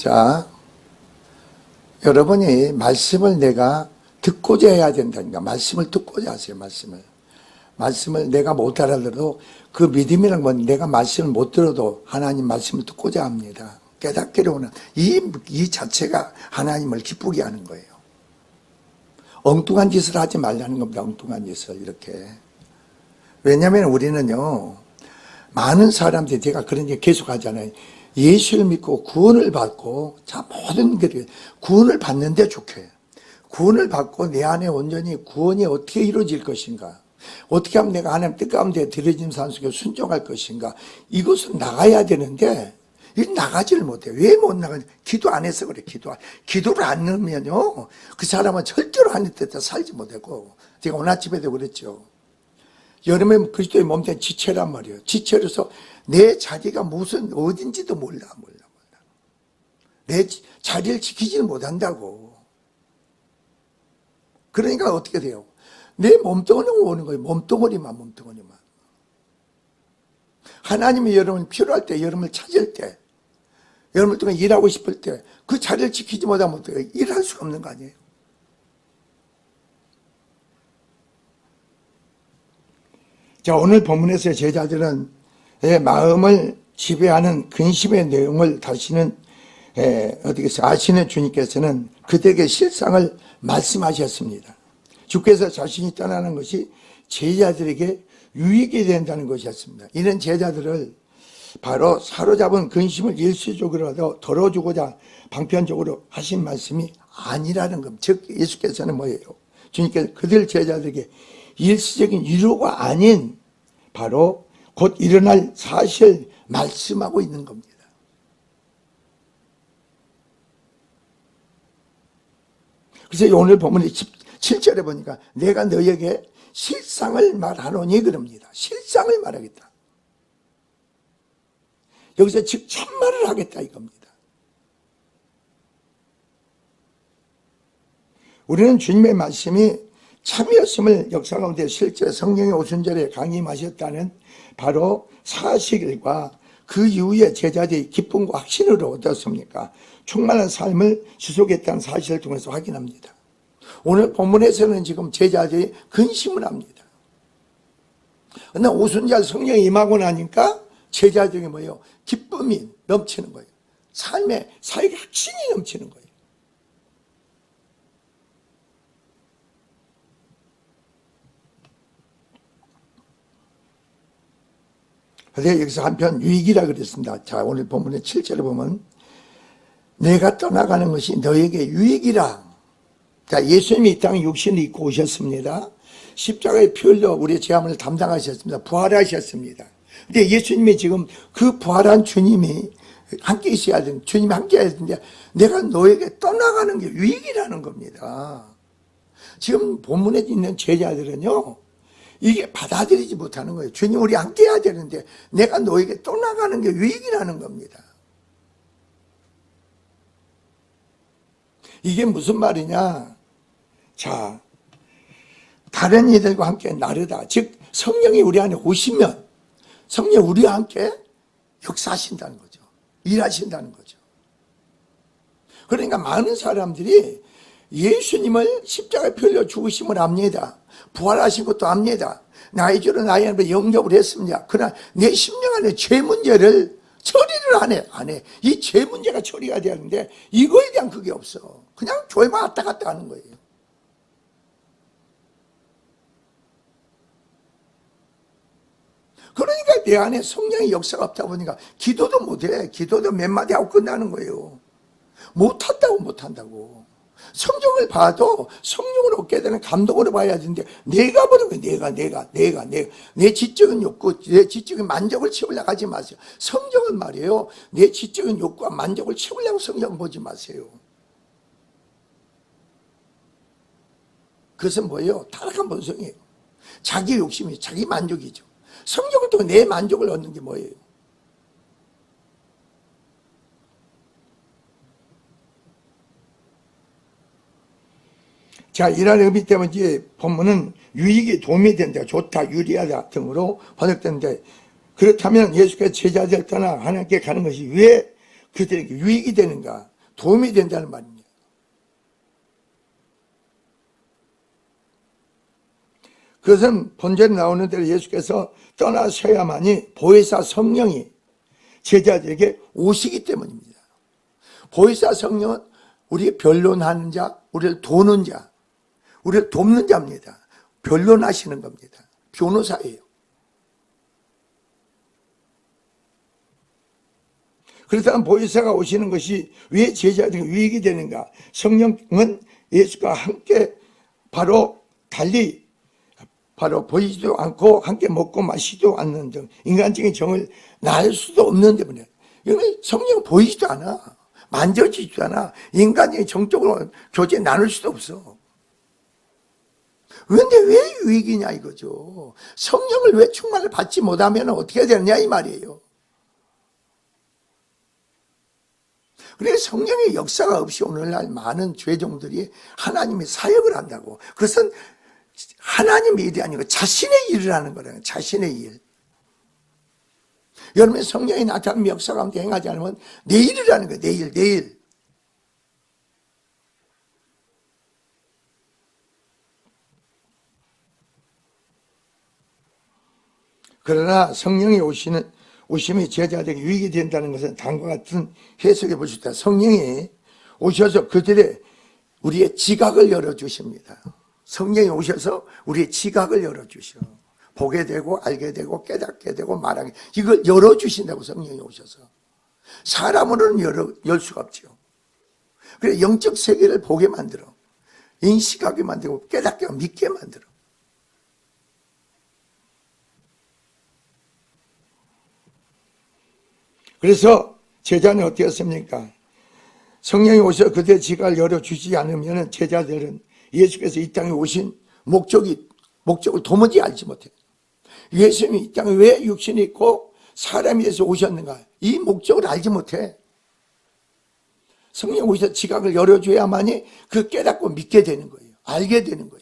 자, 여러분이 말씀을 내가 듣고자 해야 된다니까. 말씀을 듣고자 하세요. 말씀을 내가 못 알아들어도 그 믿음이란 건 내가 말씀을 못 들어도 하나님 말씀을 듣고자 합니다. 깨닫기로 오는 이 자체가 하나님을 기쁘게 하는 거예요. 엉뚱한 짓을 하지 말라는 겁니다. 엉뚱한 짓을 이렇게. 왜냐하면 우리는요, 많은 사람들이 제가 그런 얘기 계속 하잖아요. 예수를 믿고 구원을 받고, 자, 모든 게 구원을 받는데 좋게. 구원을 받고 내 안에 온전히 구원이 어떻게 이루어질 것인가? 어떻게 하면 내가 하나님 뜻 가운데 들여진 산속에 순종할 것인가? 이것은 나가야 되는데, 나가지를 못해요. 왜 못 나가냐? 기도 안 해서 그래, 기도를 안 넣으면요, 그 사람은 절대로 하나님 뜻에 살지 못하고, 제가 오늘 아침에도 그랬죠. 여름에 그리스도의 몸된 지체란 말이에요. 지체로서 내 자리가 무슨 어딘지도 몰라. 내 자리를 지키지는 못한다고. 그러니까 어떻게 돼요? 내 몸뚱어리가 오는 거예요. 몸뚱어리만. 하나님이 여러분 필요할 때, 여러분을 찾을 때, 여러분을 통해 일하고 싶을 때 그 자리를 지키지 못하면 어떡해요? 일할 수가 없는 거 아니에요? 자, 오늘 본문에서 제자들은 마음을 지배하는 근심의 내용을 다시는 아시는 주님께서는 그들에게 실상을 말씀하셨습니다. 주께서 자신이 떠나는 것이 제자들에게 유익이 된다는 것이었습니다. 이는 제자들을 바로 사로잡은 근심을 일시적으로라도 덜어주고자 방편적으로 하신 말씀이 아니라는 겁니다. 즉 예수께서는 뭐예요? 주님께서 그들 제자들에게 일시적인 위로가 아닌 바로 곧 일어날 사실 말씀하고 있는 겁니다. 그래서 오늘 본문 7절에 보니까 내가 너에게 실상을 말하노니 그럽니다. 실상을 말하겠다. 여기서 즉 참말을 하겠다 이겁니다. 우리는 주님의 말씀이 참이었음을 역사 가운데 실제 성령의 오순절에 강림하셨다는 바로 사실과 그 이후에 제자들이 기쁨과 확신을 얻었습니까? 충만한 삶을 지속했다는 사실을 통해서 확인합니다. 오늘 본문에서는 지금 제자들이 근심을 합니다. 그러나 오순절 성령이 임하고 나니까 제자들이 뭐예요? 기쁨이 넘치는 거예요. 삶에 사역의 확신이 넘치는 거예요. 그래서 여기서 한편 유익이라 그랬습니다. 자, 오늘 본문의 7절에 보면 내가 떠나가는 것이 너에게 유익이라. 자, 예수님이 이 땅에 육신을 입고 오셨습니다. 십자가에 피 흘려 우리의 죄함을 담당하셨습니다. 부활하셨습니다. 근데 예수님이 지금 그 부활한 주님이 함께 있어야 되는데, 주님이 함께 해야 되는데 내가 너에게 떠나가는 게 유익이라는 겁니다. 지금 본문에 있는 제자들은요, 이게 받아들이지 못하는 거예요. 주님 우리 함께 해야 되는데 내가 너에게 떠나가는 게 유익이라는 겁니다. 이게 무슨 말이냐? 자, 다른 이들과 함께 나르다. 즉 성령이 우리 안에 오시면 성령이 우리와 함께 역사하신다는 거죠. 일하신다는 거죠. 그러니까 많은 사람들이 예수님을 십자가에 피 흘려 죽으심을 압니다. 부활하신 것도 압니다. 나의 죄로 나의 안에 영접을 했습니다. 그러나 내 심령 안에 죄 문제를 처리를 안 해. 이 죄 문제가 처리가 되는데 이거에 대한 그게 없어. 그냥 죄만 왔다 갔다 하는 거예요. 그러니까 내 안에 성령의 역사가 없다 보니까 기도도 못해. 기도도 몇 마디 하고 끝나는 거예요. 못한다고. 성경을 봐도 성령을 얻게 되는 감동으로 봐야 되는데 내가 보는 거예요. 내가 내 지적인 욕구, 내 지적인 만족을 채우려고 하지 마세요. 성경은 말이에요, 내 지적인 욕구와 만족을 채우려고 성경 보지 마세요. 그것은 뭐예요? 타락한 본성이에요. 자기 욕심이 자기 만족이죠. 성경을 통해 내 만족을 얻는 게 뭐예요? 자, 이런 의미 때문에 이제 본문은 유익이 도움이 된다, 좋다, 유리하다 등으로 번역되는데, 그렇다면 예수께서 제자들 떠나 하나님께 가는 것이 왜 그들에게 유익이 되는가? 도움이 된다는 말입니다. 그것은 본절에 나오는 대로 예수께서 떠나셔야만이 보혜사 성령이 제자들에게 오시기 때문입니다. 보혜사 성령은 우리의 변론하는 자, 우리를 도는 자, 우리를 돕는 자입니다. 변론하시는 겁니다. 변호사예요. 그렇다면 보혜사가 오시는 것이 왜 제자들에게 유익이 되는가? 성령은 예수가 함께 달리 보이지도 않고 함께 먹고 마시지도 않는 등 인간적인 정을 날 수도 없는 때문에 이거는 성령 보이지도 않아. 만져지지도 않아. 인간적인 정적으로 교제 나눌 수도 없어. 그런데 왜 유익이냐 이거죠. 성령을 왜 충만을 받지 못하면 어떻게 되느냐 이 말이에요. 그래서 성령의 역사가 없이 오늘날 많은 죄종들이 하나님의 사역을 한다고. 그것은 하나님의 일이 아니고 자신의 일을 하는 거라요. 자신의 일. 여러분의 성령이 나타나는 역사 가운데 행하지 않으면 내 일을 하는 거예요. 내일. 그러나 성령이 오심이 제자들에게 유익이 된다는 것은 다음과 같은 해석해 볼 수 있다. 성령이 오셔서 우리의 지각을 열어주십니다. 성령이 오셔서 우리의 지각을 열어주셔. 보게 되고 알게 되고 깨닫게 되고 말하게, 이걸 열어주신다고. 성령이 오셔서 사람으로는 열 수가 없죠. 그래서 영적 세계를 보게 만들어, 인식하게 만들고 깨닫게 하고 믿게 만들어. 그래서 제자는 어떻게 했습니까? 성령이 오셔서 그들의 지각을 열어주지 않으면 제자들은 예수께서 이 땅에 오신 목적을 도무지 알지 못해요. 예수님이 이 땅에 왜 육신이 있고 사람이 돼서 오셨는가, 이 목적을 알지 못해. 성령 오셔서 지각을 열어줘야만이 그 깨닫고 믿게 되는 거예요. 알게 되는 거예요.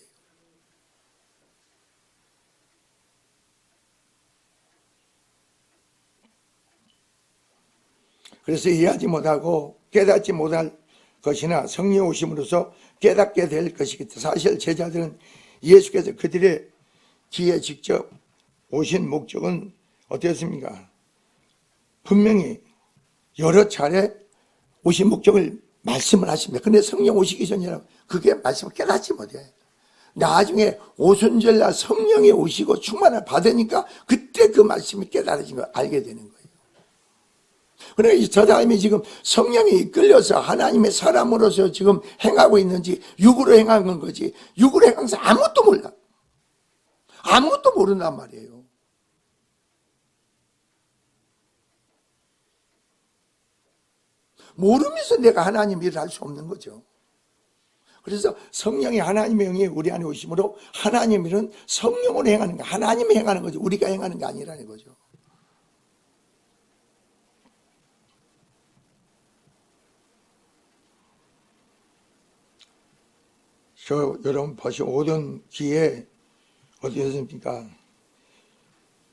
그래서 이해하지 못하고 깨닫지 못할 것이나 성령 오심으로써 깨닫게 될 것이겠다. 사실 제자들은 예수께서 그들의 귀에 직접 오신 목적은 어땠습니까? 분명히 여러 차례 오신 목적을 말씀을 하십니다. 그런데 성령 오시기 전이라 그게 말씀을 깨닫지 못해. 나중에 오순절날 성령이 오시고 충만을 받으니까 그때 그 말씀이 깨달아진 걸 알게 되는 거예요. 그러니까 저 사람이 지금 성령이 이끌려서 하나님의 사람으로서 지금 행하고 있는지 육으로 행하는 거지, 육으로 행하면서 아무것도 몰라. 아무것도 모른단 말이에요. 모르면서 내가 하나님 일을 할 수 없는 거죠. 그래서 성령이 하나님의 영이 우리 안에 오심으로 하나님 일은 성령으로 행하는 거, 하나님이 행하는 거죠. 우리가 행하는 게 아니라는 거죠. 여러분 보시오. 오던 기에 어디였습니까?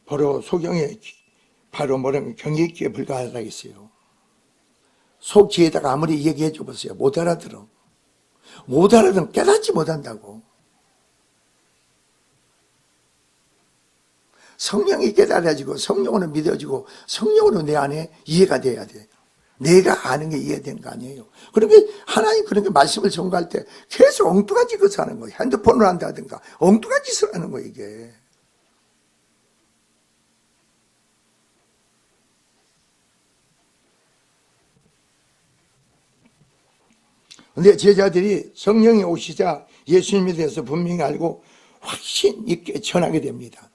바로 소경에 바로 뭐라면 경외기에 불과하다 했어요. 속지에다가 아무리 얘기해 줘 보세요. 못 알아들어. 못 알아들으면 깨닫지 못한다고. 성령이 깨달아지고 성령으로 믿어지고 성령으로 내 안에 이해가 돼야 돼. 내가 아는 게 이해된 거 아니에요. 그러니까 하나님 그렇게 말씀을 전가할 때 계속 엉뚱한 짓을 하는 거예요. 핸드폰을 한다든가 엉뚱한 짓을 하는 거예요, 이게. 근데 제자들이 성령이 오시자 예수님에 대해서 분명히 알고 확신 있게 전하게 됩니다.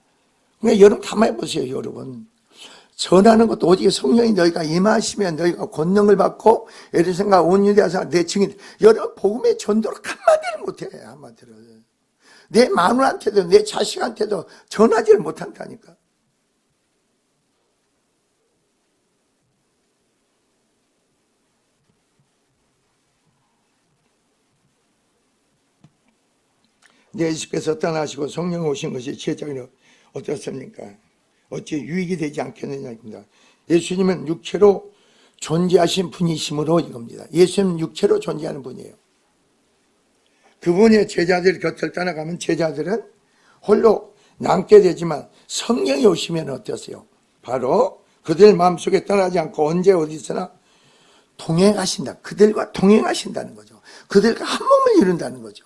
그러니까 여러분 가만히 보세요, 여러분. 전하는 것도 오직 성령이 너희가 임하시면 너희가 권능을 받고 에르센과 온 유대야사 내 증인. 여러분 복음의 전도를 한마디를 못해. 한마디를. 내 마누라한테도 내 자식한테도 전하지를 못한다니까. 예수께서 떠나시고 성령 오신 것이 제자들이 어떻습니까? 어찌 유익이 되지 않겠느냐입니다. 예수님은 육체로 존재하신 분이심으로 이겁니다. 예수님 육체로 존재하는 분이에요. 그분의 제자들 곁을 떠나가면 제자들은 홀로 남게 되지만 성령이 오시면 어떠세요? 바로 그들 마음속에 떠나지 않고 언제 어디서나 동행하신다. 그들과 동행하신다는 거죠. 그들과 한 몸을 이룬다는 거죠.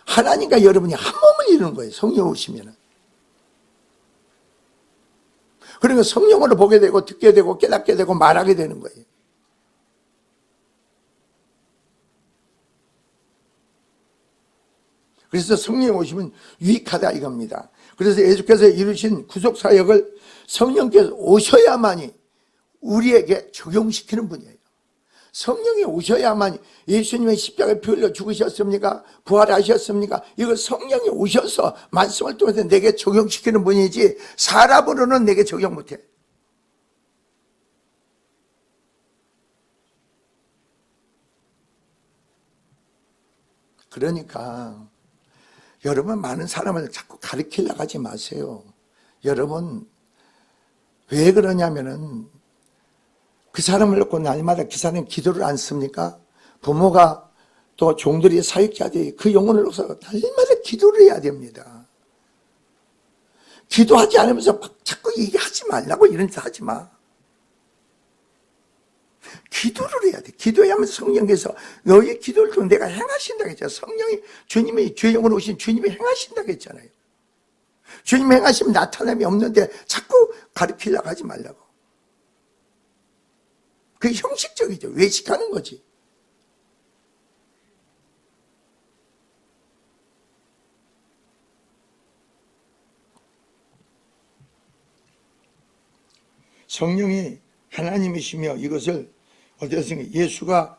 하나님과 여러분이 한 몸을 이루는 거예요. 성령 오시면은. 그러니까 성령으로 보게 되고 듣게 되고 깨닫게 되고 말하게 되는 거예요. 그래서 성령 오시면 유익하다 이겁니다. 그래서 예수께서 이루신 구속사역을 성령께서 오셔야만이 우리에게 적용시키는 분이에요. 성령이 오셔야만 예수님의 십자가에 피 흘려 죽으셨습니까? 부활하셨습니까? 이걸 성령이 오셔서 말씀을 통해서 내게 적용시키는 분이지 사람으로는 내게 적용 못해. 그러니까 여러분 많은 사람을 자꾸 가르치려고 하지 마세요. 여러분 왜 그러냐면은 그 사람을 놓고 날마다 그 사람은 기도를 안 씁니까? 부모가 또 종들이 사역자들이 그 영혼을 놓고서 날마다 기도를 해야 됩니다. 기도하지 않으면서 막 자꾸 얘기하지 말라고 이런 짓 하지 마. 기도를 해야 돼. 기도해야면서 성령께서 너의 기도를 통해 내가 행하신다고 했잖아요. 성령이 주님이 죄 영으로 오신 주님이 행하신다고 했잖아요. 주님 행하시면 나타남이 없는데 자꾸 가르치려고 하지 말라고. 그게 형식적이죠. 외식하는 거지. 성령이 하나님이시며 이것을 어디서 예수가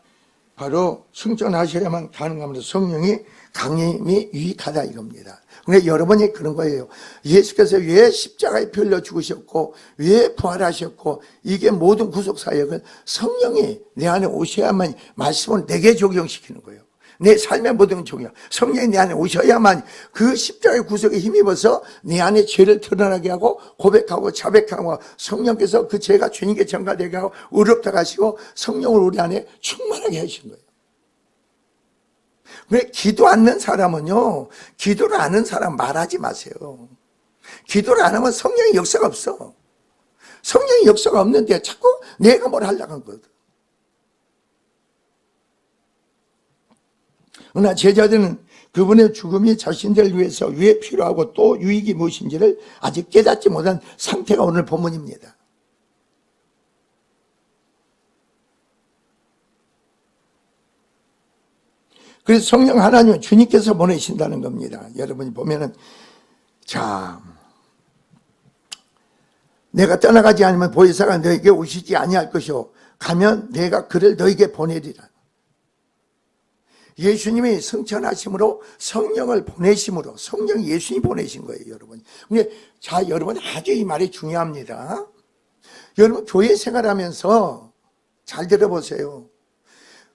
바로 승천하셔야만 가능합니다. 성령이 강림이 유익하다 이겁니다. 그러니까 여러분이 그런 거예요. 예수께서 왜 십자가에 피 흘려 죽으셨고 왜 부활하셨고 이게 모든 구속사역은 성령이 내 안에 오셔야만 말씀을 내게 적용시키는 거예요. 내 삶의 모든 적용. 성령이 내 안에 오셔야만 그 십자가의 구속에 힘입어서 내 안에 죄를 드러나게 하고 고백하고 자백하고 성령께서 그 죄가 주님께 전가되게 하고 의롭다 하시고 성령을 우리 안에 충만하게 하신 거예요. 왜 기도 않는 사람은요, 기도를 아는 사람 말하지 마세요. 기도를 안 하면 성령의 역사가 없어. 성령의 역사가 없는데 자꾸 내가 뭘 하려고 한 거거든. 그러나 제자들은 그분의 죽음이 자신들을 위해서 왜 필요하고 또 유익이 무엇인지를 아직 깨닫지 못한 상태가 오늘 본문입니다. 그래서 성령 하나님은 주님께서 보내신다는 겁니다. 여러분이 보면은 자, 내가 떠나가지 않으면 보혜사가 너에게 오시지 아니할 것이요 가면 내가 그를 너에게 보내리라. 예수님이 승천하심으로 성령을 보내심으로 성령이 예수님이 보내신 거예요, 여러분. 근데 자, 여러분 아주 이 말이 중요합니다. 여러분 교회 생활하면서 잘 들어보세요.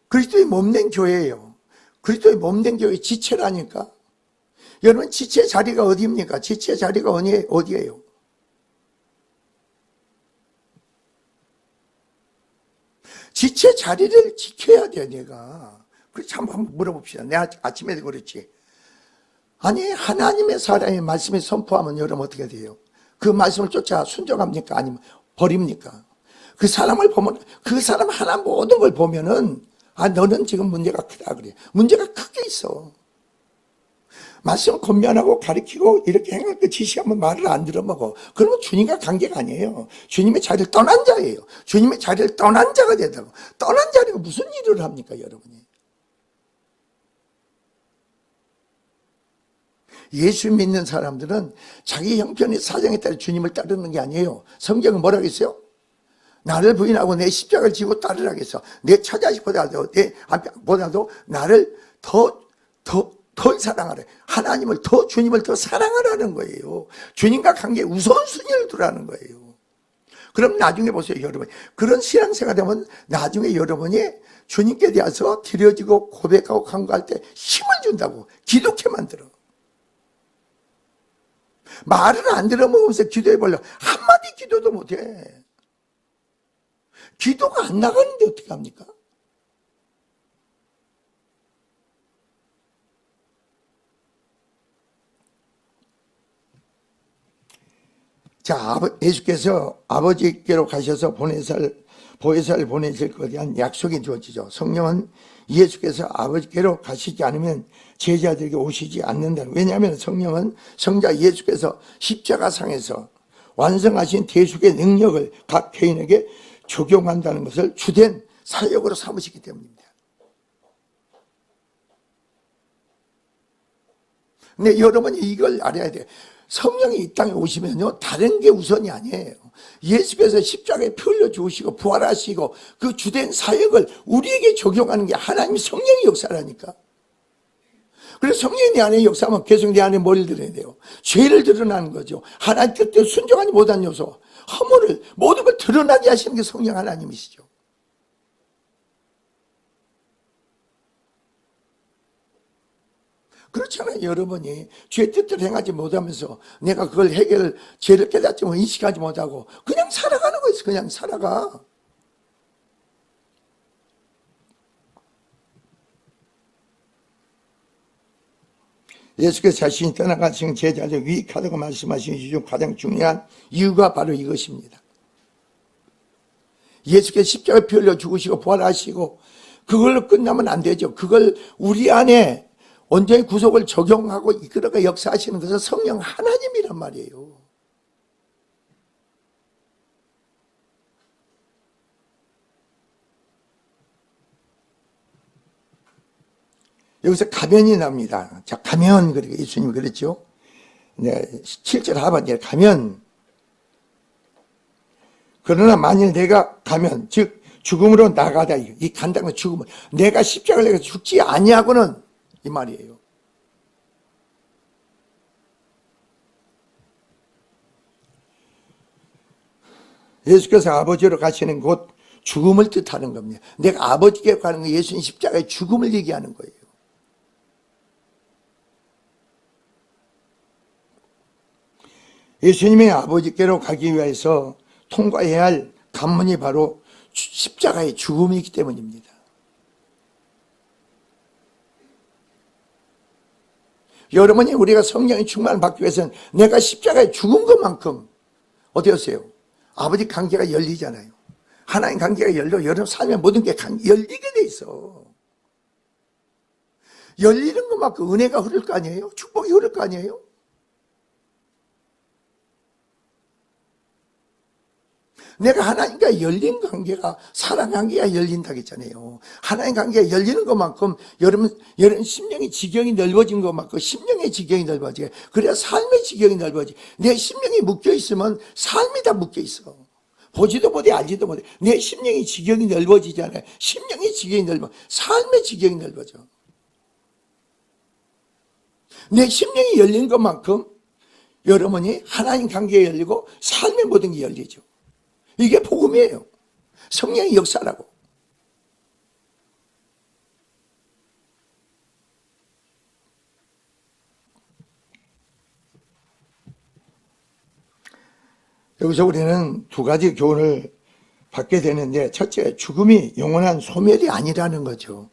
그리스도의 몸된 교회예요. 그리스도의 몸된 교회 지체라니까. 여러분 지체 자리가 어디입니까? 지체 자리가 어디예요? 지체 자리를 지켜야 돼, 내가. 그렇지, 한번 물어봅시다. 내가 아침에도 그랬지. 아니, 하나님의 사람의 말씀을 선포하면 여러분 어떻게 돼요? 그 말씀을 쫓아 순종합니까? 아니면 버립니까? 그 사람을 보면, 그 사람 하나 모든 걸 보면은, 아, 너는 지금 문제가 크다, 그래. 문제가 크게 있어. 말씀을 권면하고 가르치고 이렇게 행할 때 지시하면 말을 안 들어먹어. 그러면 주님과 관계가 아니에요. 주님의 자리를 떠난 자예요. 주님의 자리를 떠난 자가 되다고. 떠난 자리가 무슨 일을 합니까, 여러분이? 예수 믿는 사람들은 자기 형편의 사정에 따라 주님을 따르는 게 아니에요. 성경은 뭐라고 했어요? 나를 부인하고 내 십자가를 지고 따르라고 했어. 내 처자식보다도 내 보다도 나를 더 사랑하라. 하나님을 주님을 더 사랑하라는 거예요. 주님과 관계에 우선순위를 두라는 거예요. 그럼 나중에 보세요, 여러분. 그런 신앙생활 되면 나중에 여러분이 주님께 대해서 드려지고 고백하고 간구할 때 힘을 준다고. 기독해 만들어. 말을 안 들어먹으면서 기도해보려고 한마디 기도도 못해. 기도가 안 나가는데 어떻게 합니까? 자, 예수께서 아버지께로 가셔서 보혜사를 보내실 것에 대한 약속이 주어지죠. 성령은 예수께서 아버지께로 가시지 않으면 제자들에게 오시지 않는다. 왜냐하면 성령은 성자 예수께서 십자가상에서 완성하신 대속의 능력을 각 개인에게 적용한다는 것을 주된 사역으로 삼으시기 때문입니다. 근데 여러분이 이걸 알아야 돼요. 성령이 이 땅에 오시면요, 다른 게 우선이 아니에요. 예수께서 십자가에 피 흘려 죽으시고 부활하시고 그 주된 사역을 우리에게 적용하는 게 하나님 성령의 역사라니까. 그래서 성령이 내 안에 역사하면 계속 내 안에 뭘 드러야 돼요? 죄를 드러나는 거죠. 하나님 뜻대로 순종하지 못한 요소, 허물을, 모든 걸 드러나게 하시는 게 성령 하나님이시죠. 그렇잖아요. 여러분이 죄 뜻대로 행하지 못하면서 내가 그걸 죄를 깨닫지 못 인식하지 못하고 그냥 살아가는 거예요. 그냥 살아가. 예수께서 자신이 떠나가신 제자들 유익하다고 말씀하신 이유 중 가장 중요한 이유가 바로 이것입니다. 예수께서 십자가에 피 흘려 죽으시고 부활하시고 그걸로 끝나면 안 되죠. 그걸 우리 안에 온전히 구속을 적용하고 이끌어가 역사하시는 것은 성령 하나님이란 말이에요. 여기서 가면이 납니다. 자, 가면, 그러니까 예수님이 그랬죠. 네, 7절 하반절에 가면. 그러나 만일 내가 가면, 즉, 죽음으로 나가다. 이 간다는 건 죽음을. 내가 십자가를 내가 죽지 아니하고는 이 말이에요. 예수께서 아버지로 가시는 곳, 죽음을 뜻하는 겁니다. 내가 아버지께 가는 거 예수님 십자가의 죽음을 얘기하는 거예요. 예수님의 아버지께로 가기 위해서 통과해야 할 관문이 바로 십자가의 죽음이기 때문입니다. 여러분이 우리가 성령의 충만을 받기 위해서는 내가 십자가에 죽은 것만큼 어떠세요? 아버지 관계가 열리잖아요. 하나님 관계가 열려 여러분 삶의 모든 게 열리게 돼 있어. 열리는 것만큼 은혜가 흐를 거 아니에요? 축복이 흐를 거 아니에요? 내가 하나님과 열린 관계가 사랑 관계가 열린다고 했잖아요. 하나님 관계가 열리는 것만큼 여러분 심령의 지경이 넓어진 것만큼 심령의 지경이 넓어지게 그래야 삶의 지경이 넓어지. 내 심령이 묶여 있으면 삶이 다 묶여 있어. 보지도 못해 알지도 못해. 내 심령의 지경이 넓어지잖아요. 심령의 지경이 넓어 삶의 지경이 넓어져. 내 심령이 열린 것만큼 여러분이 하나님 관계가 열리고 삶의 모든 게 열리죠. 이게 복음이에요. 성령의 역사라고. 여기서 우리는 두 가지 교훈을 받게 되는데, 첫째, 죽음이 영원한 소멸이 아니라는 거죠.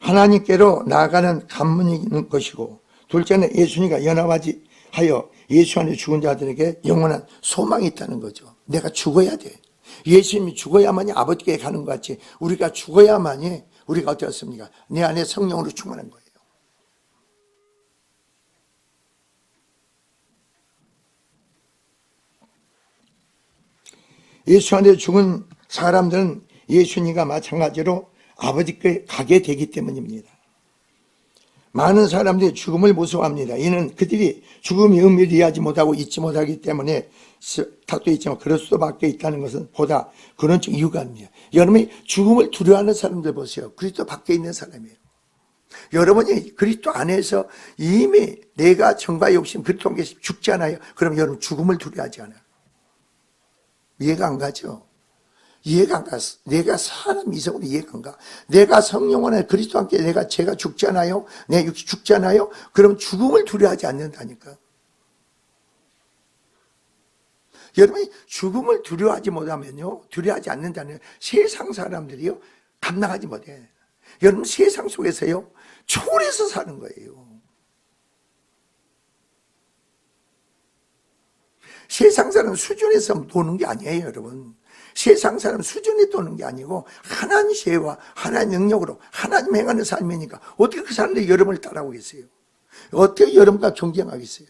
하나님께로 나아가는 관문이 있는 것이고, 둘째는 예수님과 연합하여 예수 안에 죽은 자들에게 영원한 소망이 있다는 거죠. 내가 죽어야 돼. 예수님이 죽어야만이 아버지께 가는 것 같이 우리가 죽어야만이 우리가 어떻습니까? 내 안에 성령으로 충만한 거예요. 예수 안에 죽은 사람들은 예수님과 마찬가지로 아버지께 가게 되기 때문입니다. 많은 사람들이 죽음을 무서워합니다. 이는 그들이 죽음이 의미를 이해하지 못하고 잊지 못하기 때문에 탓도 있지만 그럴 수밖에 있다는 것은 보다 근원적 이유가 아닙니다. 여러분이 죽음을 두려워하는 사람들 보세요. 그리스도 밖에 있는 사람이에요. 여러분이 그리스도 안에서 이미 내가 정과 욕심 그리스도 안에 죽지 않아요. 그럼 여러분 죽음을 두려워하지 않아요. 이해가 안 가죠? 이해가 안 가. 내가 사람 이성으로 이해가 안 가. 내가 성령 안에 그리스도 함께 제가 죽지 않아요? 내 육신 죽지 않아요? 그럼 죽음을 두려워하지 않는다니까. 여러분이 죽음을 두려워하지 못하면요, 두려워하지 않는다는 세상 사람들이요 감당하지 못해. 여러분 세상 속에서요 초월해서 사는 거예요. 세상 사람 수준에서 도는 게 아니에요, 여러분. 세상 사람 수준에 도는 게 아니고 하나님 지혜와 하나님 능력으로 하나님 행하는 삶이니까 어떻게 그 사람들이 여러분을 따라오겠어요? 어떻게 여러분과 경쟁하겠어요?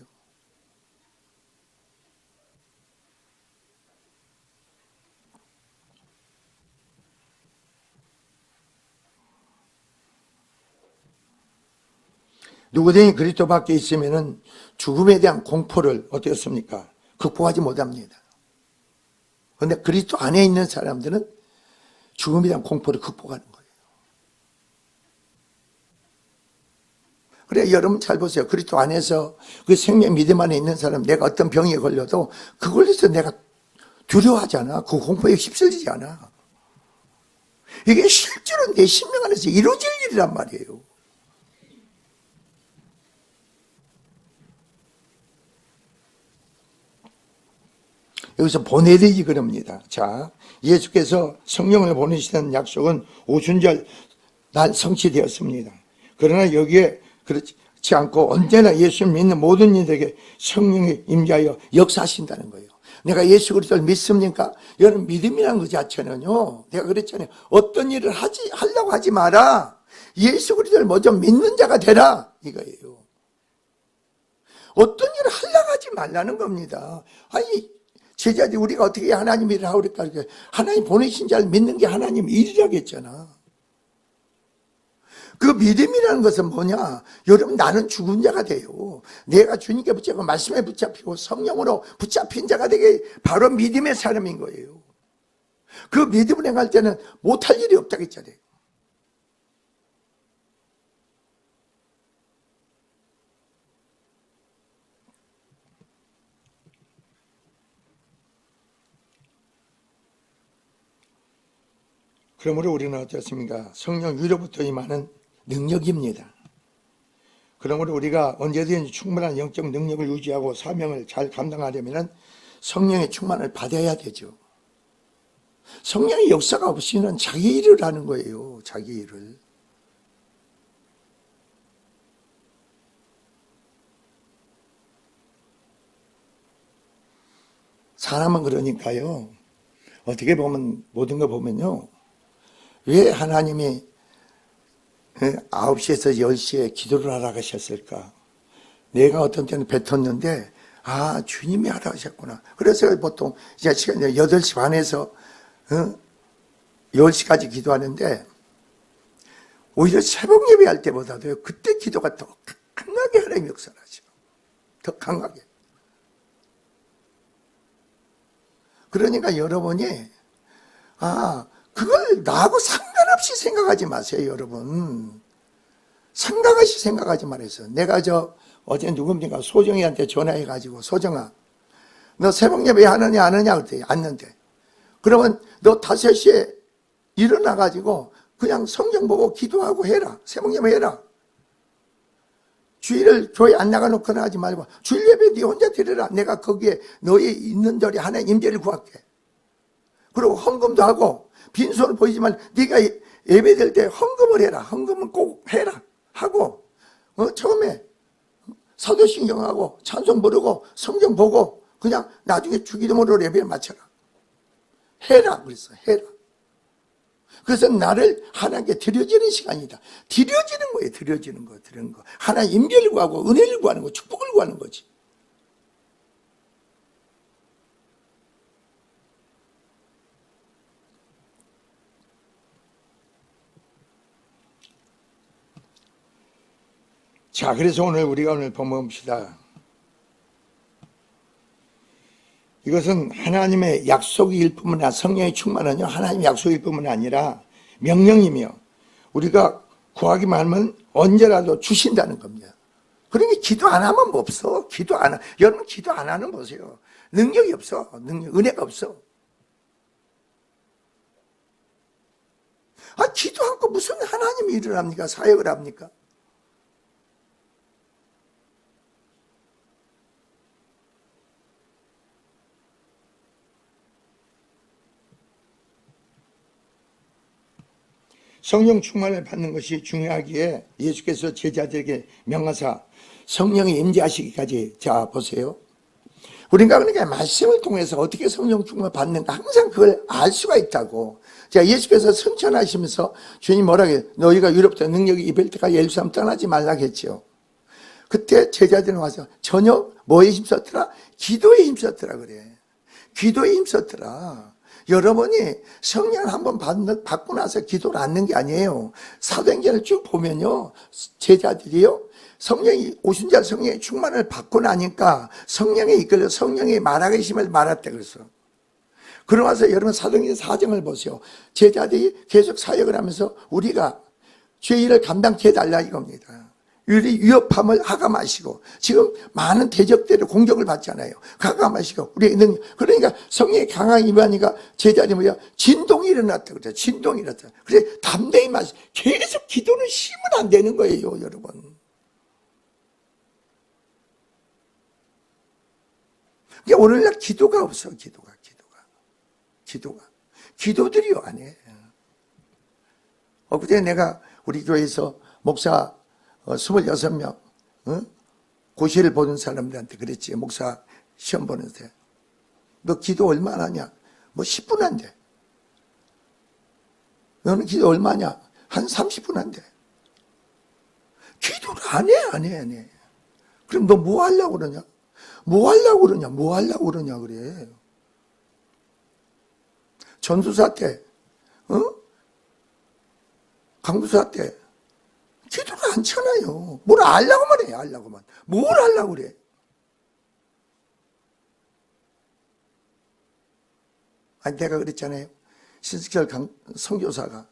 누구든지 그리스도 밖에 있으면은 죽음에 대한 공포를 어떻습니까? 극복하지 못합니다. 그런데 그리스도 안에 있는 사람들은 죽음에 대한 공포를 극복하는 거예요. 그래, 여러분 잘 보세요. 그리스도 안에서 그 생명 믿음 안에 있는 사람, 내가 어떤 병에 걸려도 그걸로 해서 내가 두려워하잖아. 그 공포에 휩쓸리지 않아. 이게 실제로 내 sinh命 안에서 이루어질 일이란 말이에요. 여기서 보내리기 그럽니다. 자, 예수께서 성령을 보내시는 약속은 오순절 날 성취되었습니다. 그러나 여기에 그렇지 않고 언제나 예수 믿는 모든 이들에게 성령이 임재하여 역사하신다는 거예요. 내가 예수 그리스도를 믿습니까? 여러분 믿음이라는 것 자체는요, 내가 그랬잖아요. 어떤 일을 하려고 하지 마라. 예수 그리스도를 먼저 믿는 자가 되라 이거예요. 어떤 일을 하려고 하지 말라는 겁니다. 아니 제자들이 우리가 어떻게 하나님 일을 하고 그럴까? 하나님 보내신 자를 믿는 게 하나님 일이라고 했잖아. 그 믿음이라는 것은 뭐냐? 여러분 나는 죽은 자가 돼요. 내가 주님께 붙잡고 말씀에 붙잡히고 성령으로 붙잡힌 자가 되게 바로 믿음의 사람인 거예요. 그 믿음을 행할 때는 못할 일이 없다고 했잖아요. 그러므로 우리는 어떻습니까? 성령 위로부터 임하는 능력입니다. 그러므로 우리가 언제든지 충분한 영적 능력을 유지하고 사명을 잘 감당하려면 성령의 충만을 받아야 되죠. 성령의 역사가 없이는 자기 일을 하는 거예요. 자기 일을. 사람은 그러니까요. 어떻게 보면 모든 거 보면요. 왜 하나님이 9시에서 10시에 기도를 하라고 하셨을까? 내가 어떤 때는 뱉었는데 주님이 하라고 하셨구나. 그래서 보통 이제 시간 8시 반에서 10시까지 기도하는데 오히려 새벽 예배할 때보다도 그때 기도가 더 강하게 하나님 역사를 하죠. 더 강하게. 그러니까 여러분이 그걸 나하고 상관없이 생각하지 마세요, 여러분. 상관없이 생각하지 말아요. 내가 어제 누굽니까? 소정이한테 전화해가지고, 소정아, 너 새벽 예배 하느냐, 안 하느냐? 그랬더니, 안는데. 그러면 너 5시에 일어나가지고, 그냥 성경 보고 기도하고 해라. 새벽 예배 해라. 주일을 교회 안 나가놓거나 하지 말고, 주일 예배 네 혼자 드려라. 내가 거기에 너희 있는 자리 하나님 임재를 구할게. 그리고 헌금도 하고, 빈손을 보이지만 네가 예배될 때 헌금을 해라. 헌금은 꼭 해라. 하고 처음에 사도신경하고 찬송 부르고 성경 보고 그냥 나중에 주기도문으로 예배를 마쳐라. 해라. 그랬어. 해라. 그래서 나를 하나님께 드려지는 시간이다. 드려지는 거예요. 드려지는 거. 드리는 거. 하나님 임재를 구하고 은혜를 구하는 거. 축복을 구하는 거지. 자, 그래서 우리가 오늘 본문봅시다. 이것은 하나님의 약속일 뿐만 아니라 성령의 충만은요, 하나님의 약속일 뿐만 아니라 명령이며 우리가 구하기만 하면 언제라도 주신다는 겁니다. 그러니 기도 안 하면 뭐 없어. 기도 안 여러분 기도 안 하는 보세요. 능력이 없어. 은혜가 없어. 기도 않고 무슨 하나님이 일을 합니까? 사역을 합니까? 성령 충만을 받는 것이 중요하기에 예수께서 제자들에게 명하사 성령이 임재하시기까지, 자 보세요. 우리가 그러니까 말씀을 통해서 어떻게 성령 충만을 받는가 항상 그걸 알 수가 있다고. 자, 예수께서 선천하시면서 주님 뭐라고 해요? 너희가 유럽부터 능력이 입을 때까지 예루살렘 떠나지 말라고 했죠. 그때 제자들은 와서 저녁 뭐에 힘썼더라? 기도에 힘썼더라 그래. 기도에 힘썼더라. 여러분이 성령 한번 받고 나서 기도를 않는 게 아니에요. 사도행전을 쭉 보면요, 제자들이요, 성령이 오신 자 성령의 충만을 받고 나니까 성령에 이끌려 성령의 말하게 힘을 말았대. 그래서 그러고 나서 여러분 사도행전 4장을 보세요. 제자들이 계속 사역을 하면서 우리가 죄를 감당케 해달라 이겁니다. 우리 위협함을 하감하시고, 지금 많은 대적들의 공격을 받잖아요. 하감하시고, 우리 능, 그러니까 성령이 강하게 임하니까 제자들이 뭐야? 진동이 일어났다 그러죠. 진동이 일어났다. 그래, 담대히 마시, 계속 기도는 쉬면 안 되는 거예요, 여러분. 그러니까 오늘날 기도가 없어, 기도들이요, 안 해. 엊그제 내가 우리 교회에서 목사 26명, 고시를 보는 사람들한테 그랬지. 목사 시험 보는데. 너 기도 얼마나 하냐? 뭐 10분 한대. 너는 기도 얼마냐? 한 30분 한대. 기도를 안 해. 그럼 너 뭐 하려고 그러냐? 뭐 하려고 그러냐, 그래. 전두사 때, 강두사 때, 기도를 안 잖아요. 뭘 하려고만 해, 하려고만. 뭘 하려고 그래. 아니, 내가 그랬잖아요. 신석철 선교사가.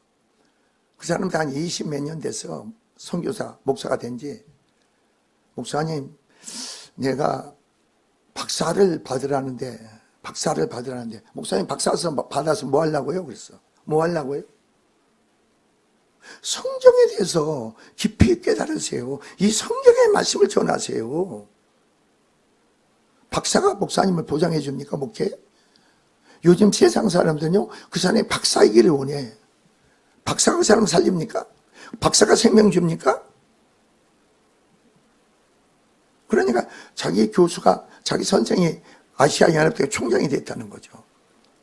그 사람도 한 20 몇 년 돼서 선교사, 목사가 된지, 목사님, 내가 박사를 받으라는데, 목사님 박사 받아서 뭐 하려고요? 그랬어. 뭐 하려고요? 성경에 대해서 깊이 깨달으세요. 이 성경의 말씀을 전하세요. 박사가 목사님을 보장해 줍니까? 목회? 요즘 세상 사람들은요, 그 사람이 박사이기를 원해. 박사가 그 사람 살립니까? 박사가 생명 줍니까? 그러니까 자기 교수가, 자기 선생이 아시아 연합회 총장이 됐다는 거죠.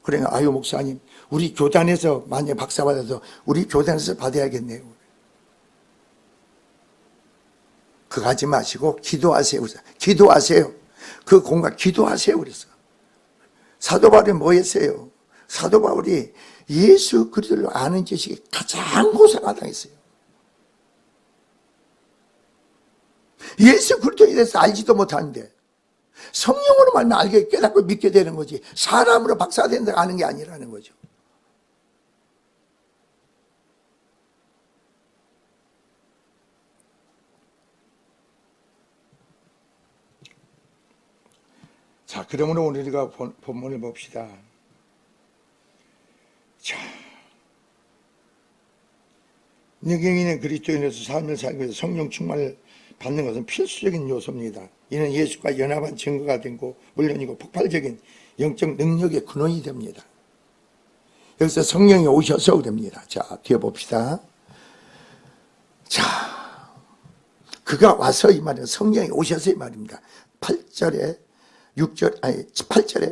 그러니까 아유 목사님, 우리 교단에서 만약 박사 받아서 우리 교단에서 받아야겠네요. 그거 하지 마시고 기도하세요. 기도하세요. 그 공간 기도하세요. 그래서 사도 바울이 뭐 했어요? 사도 바울이 예수 그리스도를 아는 지식이 가장 고상하다 했어요. 예수 그리스도에 대해서 알지도 못하는데 성령으로 말면 알게 깨닫고 믿게 되는 거지, 사람으로 박사가 된다고 아는 게 아니라는 거죠. 자, 그러므로 오늘 우리가 본문을 봅시다. 자, 능경인은 그리스도인으로서 삶을 살기 위해서 성령 충만을 받는 것은 필수적인 요소입니다. 이는 예수과 연합한 증거가 되고 물론이고 폭발적인 영적 능력의 근원이 됩니다. 여기서 성령이 오셔서 그럽니다. 자, 뒤에 봅시다. 자, 그가 와서 이 말이에요. 성령이 오셔서 이 말입니다. 8절에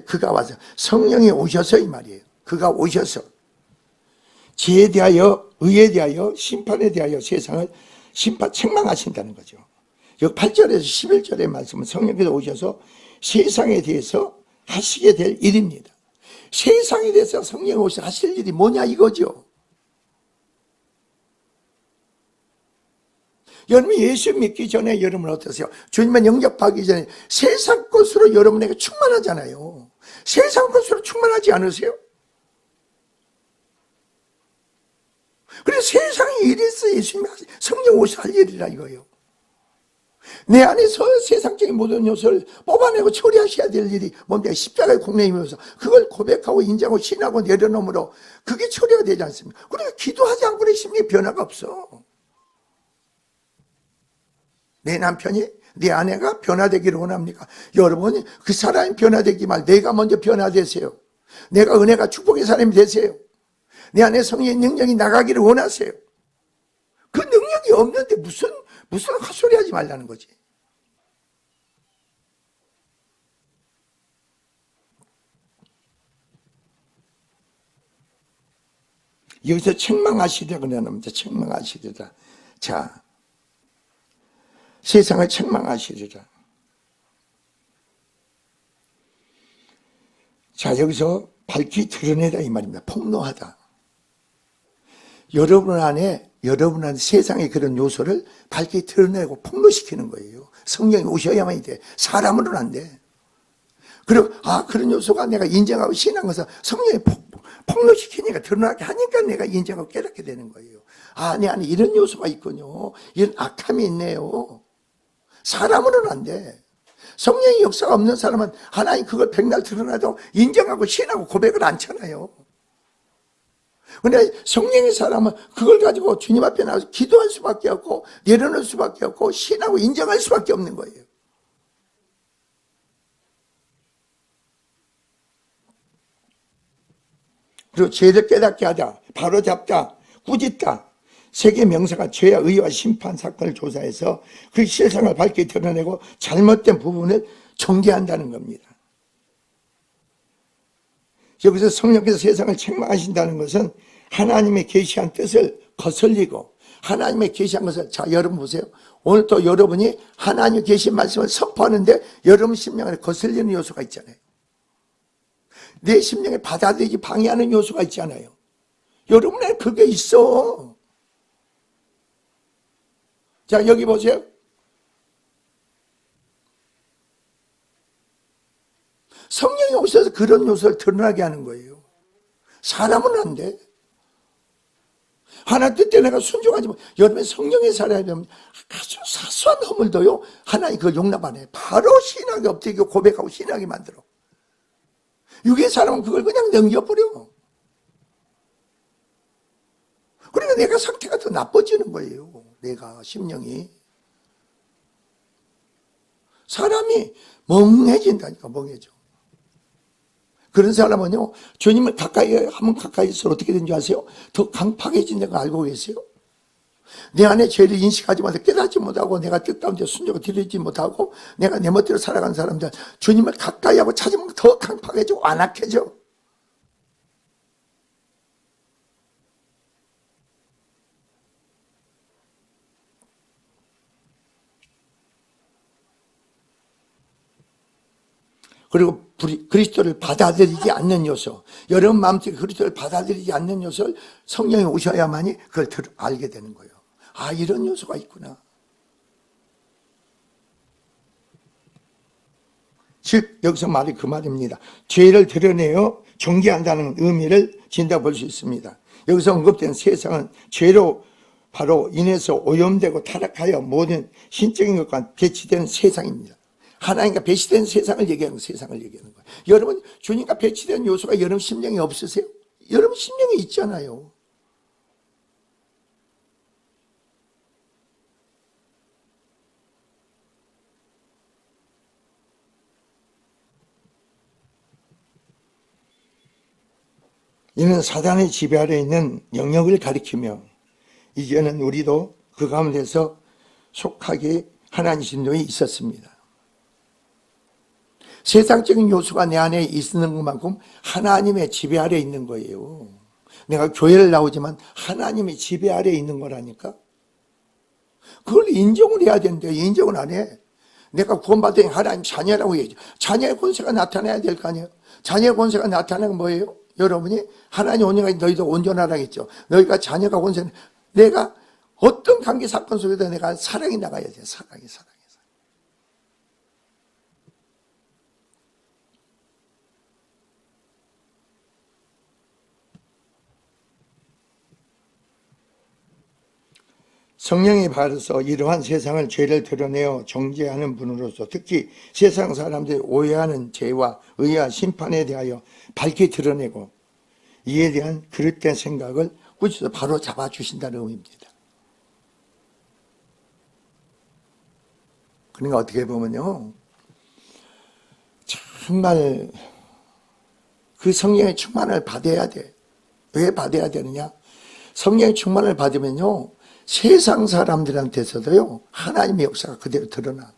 그가 와서, 성령이 오셔서 이 말이에요. 그가 오셔서 지혜에 대하여, 의에 대하여, 심판에 대하여 세상을 책망하신다는 거죠. 여기 8절에서 11절의 말씀은 성령께서 오셔서 세상에 대해서 하시게 될 일입니다. 세상에 대해서 성령이 오셔서 하실 일이 뭐냐 이거죠. 여러분이 예수 믿기 전에 여러분 어떠세요? 주님만 영접하기 전에 세상 것으로 여러분에게 충만하잖아요. 세상 것으로 충만하지 않으세요? 그래서 세상에 일이 있어 예수님이 성령 오셔서 할 일이라 이거예요. 내 안에서 세상적인 모든 요소를 뽑아내고 처리하셔야 될 일이 뭡니까? 십자가의 공로이면서 그걸 고백하고 인정하고 신하고 내려놓으므로 그게 처리가 되지 않습니까? 그러니까 기도하지 않고 심리에 변화가 없어. 내 남편이, 내 아내가 변화되기를 원합니까? 여러분이 그 사람이 변화되기 말, 내가 먼저 변화되세요. 내가 은혜가 축복의 사람이 되세요. 내 안에 성령의 능력이 나가기를 원하세요. 그 능력이 없는데 무슨 헛소리 하지 말라는 거지. 여기서 책망하시리라 그러는데 책망하시리라. 자, 세상을 책망하시리라. 자, 여기서 밝히 드러내다 이 말입니다. 폭로하다. 여러분 안에 세상의 그런 요소를 밝히 드러내고 폭로시키는 거예요. 성령이 오셔야만 돼. 사람으로는 안 돼. 그리고 그런 요소가 내가 인정하고 신앙해서 성령이 폭로시키니까 드러나게 하니까 내가 인정하고 깨닫게 되는 거예요. 내 안에 이런 요소가 있군요. 이런 악함이 있네요. 사람으로는 안 돼. 성령의 역사가 없는 사람은 하나님 그걸 백날 드러나도 인정하고 신하고 고백을 않잖아요. 그런데 성령의 사람은 그걸 가지고 주님 앞에 나와서 기도할 수밖에 없고 내려놓을 수밖에 없고 신하고 인정할 수밖에 없는 거예요. 그리고 죄를 깨닫게 하자, 바로잡자, 꾸짖다. 세계 명사가 죄와 의와 심판 사건을 조사해서 그 실상을 밝게 드러내고 잘못된 부분을 정죄한다는 겁니다. 여기서 성령께서 세상을 책망하신다는 것은 하나님의 계시한 뜻을 거슬리고 하나님의 계시한 것을, 자, 여러분 보세요. 오늘 또 여러분이 하나님의 계신 말씀을 선포하는데 여러분 심령에 거슬리는 요소가 있잖아요. 내 심령에 받아들이기 방해하는 요소가 있잖아요. 여러분에 그게 있어. 자, 여기 보세요. 성령이 오셔서 그런 요소를 드러나게 하는 거예요. 사람은 안 돼. 하나님 뜻대로 내가 순종하지 못. 여러분 성령의 사람이 되면 아주 사소한 허물도요 하나님 그걸 용납 안 해. 바로 신앙이 엎드리고 고백하고 신앙이 만들어. 육의 사람은 그걸 그냥 넘겨버려. 그러니까 내가 상태가 더 나빠지는 거예요. 내가 심령이. 사람이 멍해진다니까. 멍해져. 그런 사람은요 주님을 가까이 하면 가까이서 어떻게 되는 줄 아세요? 더 강팍해진다는 걸 알고 계세요? 내 안에 죄를 인식하지 못하고 깨닫지 못하고 내가 뜻가운데 순종을 드리지 못하고 내가 내 멋대로 살아가는 사람들 주님을 가까이 하고 찾으면 더 강팍해지고 완악해져. 그리고 그리스도를 받아들이지 않는 요소, 여러분 마음속에 그리스도를 받아들이지 않는 요소를 성령이 오셔야만이 그걸 알게 되는 거예요. 이런 요소가 있구나. 즉 여기서 말이 그 말입니다. 죄를 드러내어 정죄한다는 의미를 진다 볼 수 있습니다. 여기서 언급된 세상은 죄로 바로 인해서 오염되고 타락하여 모든 신적인 것과 배치되는 세상입니다. 하나님과 배치된 세상을 얘기하는 거예요. 여러분 주님과 배치된 요소가 여러분 심령에 없으세요? 여러분 심령에 있잖아요. 이는 사단의 지배 아래 있는 영역을 가리키며 이제는 우리도 그 가운데서 속하게 하나님 진노에 있었습니다. 세상적인 요소가 내 안에 있는 것만큼 하나님의 지배 아래 있는 거예요. 내가 교회를 나오지만 하나님의 지배 아래 있는 거라니까. 그걸 인정을 해야 되는데 인정을 안 해. 내가 구원받은 하나님 자녀라고 해야지. 자녀의 권세가 나타나야 될 거 아니에요. 자녀의 권세가 나타나는 건 뭐예요? 여러분이 하나님 온전하게 너희도 온전하라 했죠. 너희가 자녀가 권세는 내가 어떤 관계 사건 속에도 내가 사랑이 나가야 돼. 사랑이. 성령이 받아서 이러한 세상을 죄를 드러내어 정죄하는 분으로서 특히 세상 사람들이 오해하는 죄와 의와 심판에 대하여 밝게 드러내고 이에 대한 그릇된 생각을 꾸짖어 바로 잡아주신다는 의미입니다. 그러니까 어떻게 보면요, 정말 그 성령의 충만을 받아야 돼. 왜 받아야 되느냐? 성령의 충만을 받으면요 세상 사람들한테서도요, 하나님의 역사가 그대로 드러나.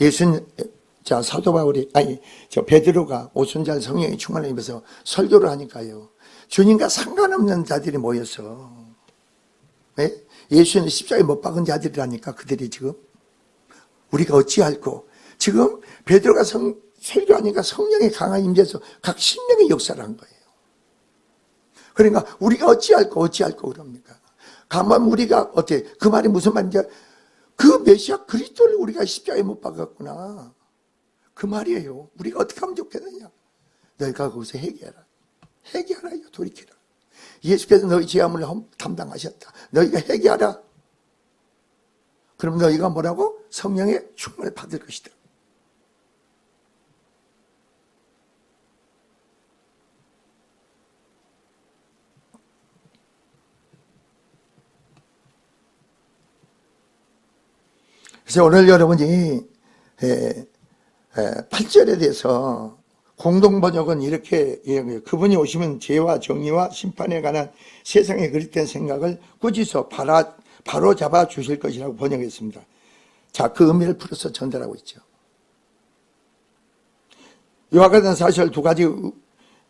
예수님, 사도 바울이, 베드로가 오순절 성령의 충만을 입어서 설교를 하니까요, 주님과 상관없는 자들이 모여서, 네? 예수는 십자가에 못 박은 자들이라니까, 그들이 지금. 우리가 어찌할꼬. 지금 베드로가 설교하니까 성령의 강한 임재에서 각 심령의 역사를 한 거예요. 그러니까 우리가 어찌할꼬 그럽니까? 가만 우리가 어때? 그 말이 무슨 말인지, 그 메시아 그리스도를 우리가 십자가에 못 박았구나. 그 말이에요. 우리가 어떻게 하면 좋겠느냐? 너희가 거기서 회개하라, 돌이키라. 예수께서 너희 죄함을 담당하셨다. 너희가 회개하라. 그럼 너희가 뭐라고? 성령의 충만을 받을 것이다. 그래서 오늘 여러분이 8절에 대해서 공동번역은 이렇게 이야기해요. 그분이 오시면 죄와 정의와 심판에 관한 세상에 그릇된 생각을 꾸짖어 바로 잡아 주실 것이라고 번역했습니다. 자, 그 의미를 풀어서 전달하고 있죠. 이와 같은 사실 두 가지를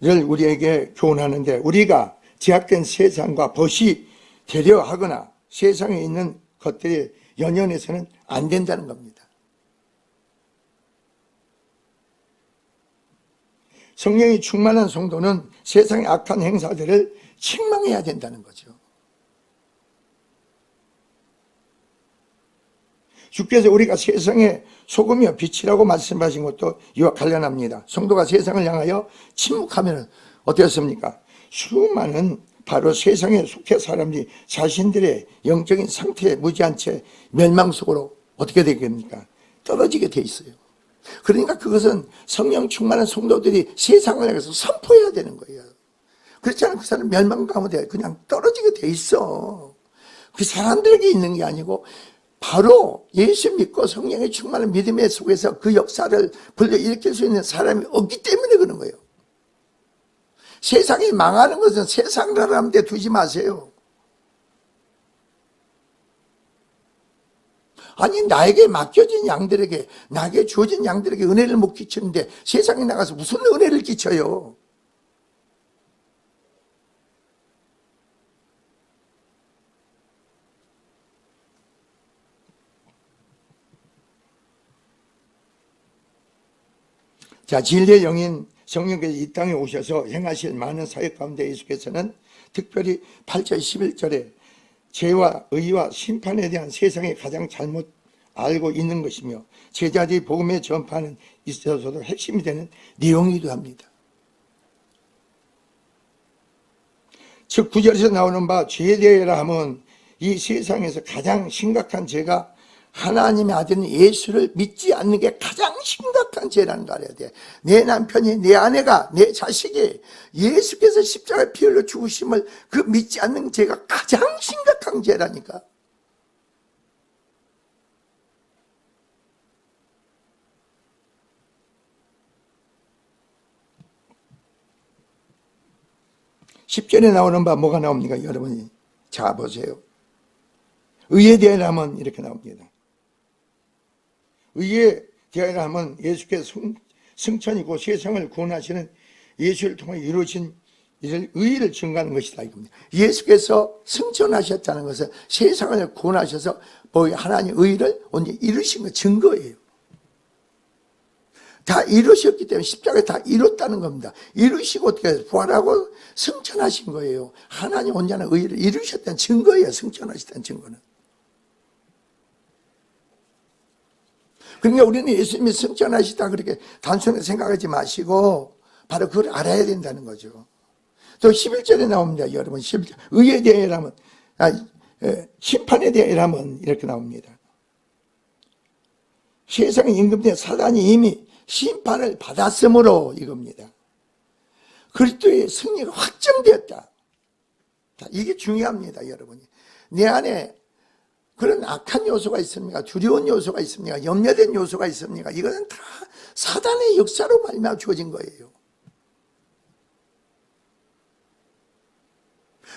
우리에게 교훈하는데, 우리가 제약된 세상과 벗이 되려 하거나 세상에 있는 것들이 연연해서는 안 된다는 겁니다. 성령이 충만한 성도는 세상의 악한 행사들을 책망해야 된다는 거죠. 주께서 우리가 세상의 소금이요 빛이라고 말씀하신 것도 이와 관련합니다. 성도가 세상을 향하여 침묵하면 어떻습니까? 수많은 바로 세상에 속해 사람들이 자신들의 영적인 상태에 무지한 채 멸망 속으로 어떻게 되겠습니까? 떨어지게 돼 있어요. 그러니까 그것은 성령 충만한 성도들이 세상을 향해서 선포해야 되는 거예요. 그렇지 않으면 그 사람 멸망 가운데 그냥 떨어지게 돼 있어. 그 사람들에게 있는 게 아니고 바로 예수 믿고 성령의 충만한 믿음의 속에서 그 역사를 불러일으킬 수 있는 사람이 없기 때문에 그런 거예요. 세상이 망하는 것은 세상 사람한테 두지 마세요. 아니, 나에게 맡겨진 양들에게, 나에게 주어진 양들에게 은혜를 못 끼치는데 세상에 나가서 무슨 은혜를 끼쳐요? 자, 진리의 영인 성령께서 이 땅에 오셔서 행하실 많은 사역 가운데 예수께서는 특별히 8절 11절에 죄와 의와 심판에 대한 세상이 가장 잘못 알고 있는 것이며 제자들이 복음의 전파는 있어서도 핵심이 되는 내용이기도 합니다. 즉 9절에서 나오는 바 죄에 대하여 하면 이 세상에서 가장 심각한 죄가 하나님의 아들인 예수를 믿지 않는 게 가장 심각한 죄라는 걸 알아야 돼. 내 남편이, 내 아내가, 내 자식이 예수께서 십자가에 피 흘려 죽으심을 그 믿지 않는 죄가 가장 심각한 죄라니까. (10절에) 나오는 바 뭐가 나옵니까? 여러분이 자 보세요. 의에 대하여라면 이렇게 나옵니다. 의에 대하여라면 예수께서 승천이고 세상을 구원하시는 예수를 통해 이루어진 의를 증거하는 것이다 이겁니다. 예수께서 승천하셨다는 것은 세상을 구원하셔서 하나님 의를 언제 이루신 것 증거예요. 다 이루셨기 때문에 십자가에 다 이뤘다는 겁니다. 이루시고 어떻게 부활하고 승천하신 거예요. 하나님 혼자는 의를 이루셨다는 증거예요. 승천하셨다는 증거는. 그러니까 우리는 예수님이 승천하시다 그렇게 단순히 생각하지 마시고 바로 그걸 알아야 된다는 거죠. 또 11절에 나옵니다. 여러분 11절. 의에 대하여라면 심판에 대하여라면 이렇게 나옵니다. 세상의 임금된 사단이 이미 심판을 받았으므로 이겁니다. 그리스도의 승리가 확정되었다. 이게 중요합니다. 여러분이. 내 안에 그런 악한 요소가 있습니까? 두려운 요소가 있습니까? 염려된 요소가 있습니까? 이것은 다 사단의 역사로 말미암아 주어진 거예요.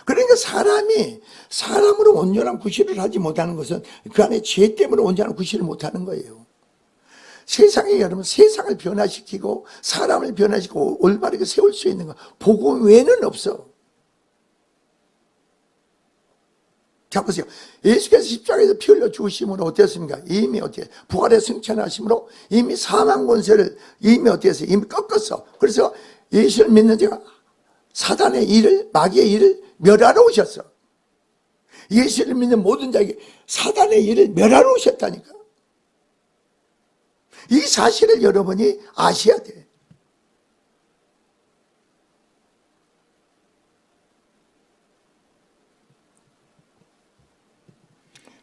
그러니까 사람이 사람으로 온전한 구실을 하지 못하는 것은 그 안에 죄 때문에 온전한 구실을 못하는 거예요. 세상에 여러분 세상을 변화시키고 사람을 변화시키고 올바르게 세울 수 있는 건 복음 외에는 없어. 자 보세요. 예수께서 십자가에서 피 흘려 죽으심으로 어땠습니까? 이미 어떻게 부활의 승천하심으로 이미 사망 권세를 이미 어떻게 했어요? 이미 꺾었어. 그래서 예수를 믿는 자가 사단의 일을 마귀의 일을 멸하러 오셨어. 예수를 믿는 모든 자에게 사단의 일을 멸하러 오셨다니까. 이 사실을 여러분이 아셔야 돼.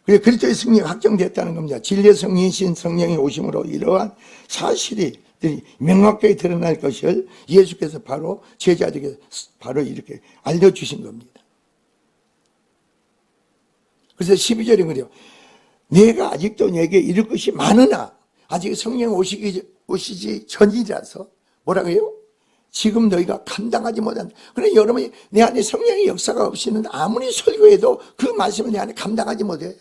그래서 그리스도의 승리가 확정됐다는 겁니다. 진리의 성인신 성령이 오심으로 이러한 사실이 명확하게 드러날 것을 예수께서 바로 제자들에게 바로 이렇게 알려주신 겁니다. 그래서 12절에 그래요. 내가 아직도 내게 이룰 것이 많으나 아직 성령 오시지 전이라서 뭐라고요? 지금 너희가 감당하지 못한다. 그래 여러분이 내 안에 성령의 역사가 없이는 아무리 설교해도 그 말씀을 내 안에 감당하지 못해.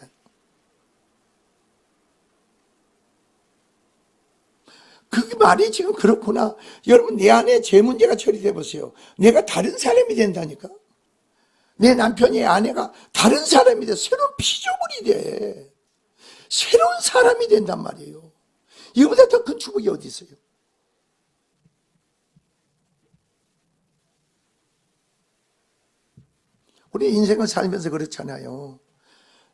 그 말이 지금 그렇구나. 여러분 내 안에 제 문제가 처리돼 보세요. 내가 다른 사람이 된다니까. 내 남편이 아내가 다른 사람이 돼. 새로운 피조물이 돼. 새로운 사람이 된단 말이에요. 이거보다 더 큰 축복이 어디 있어요? 우리 인생을 살면서 그렇잖아요.